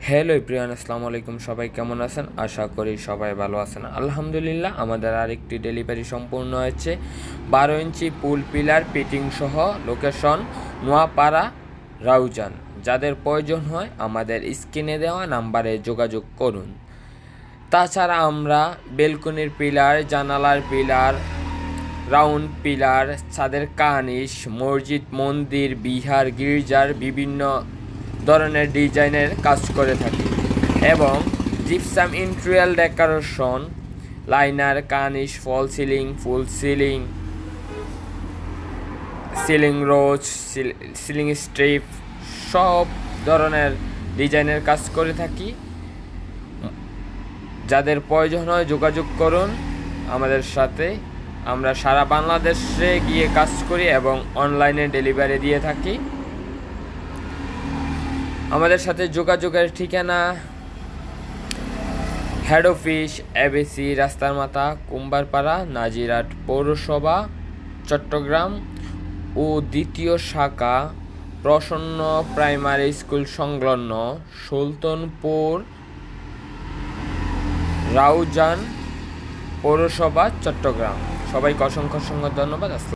Hello everyone, আসসালামু আলাইকুম। সবাই কেমন আছেন? আশা করি সবাই ভালো আছেন। আলহামদুলিল্লাহ, আমাদের আরেকটি ডেলিভারি সম্পূর্ণ হয়েছে। 12 ইঞ্চি পুল পিলার পিটিং সহ, লোকেশন নোয়াপাড়া, রাউজান। যাদের প্রয়োজন হয় আমাদের স্ক্রিনে দেওয়া নাম্বারে যোগাযোগ করুন। তাছাড়া আমরা বেলকনির পিলার, জানালার পিলার, রাউন্ড পিলার, ছাদের কার্নিশ, মসজিদ, মন্দির, বিহার, গির্জার বিভিন্ন ধরনের ডিজাইনের কাজ করে থাকি এবং gypsum interior decoration, liner, cornice, fall ceiling, full ceiling, ceiling rose, ceiling strip, সব ধরনের ডিজাইনের কাজ করে থাকি। যাদের প্রয়োজন হয় যোগাযোগ করুন আমাদের সাথে। আমরা সারা বাংলাদেশে গিয়ে কাজ করি এবং অনলাইনে ডেলিভারি দিয়ে থাকি। আমাদের সাথে যোগাযোগের ঠিকানা হেড অফিস এবিসি, রাস্তার মাথা, কুম্বারপাড়া, নাজিরহাট পৌরসভা, চট্টগ্রাম ও দ্বিতীয় শাখা প্রসন্ন প্রাইমারি স্কুল সংলগ্ন সুলতানপুর, রাউজান পৌরসভা, চট্টগ্রাম। সবাইকে অসংখ্য ধন্যবাদ।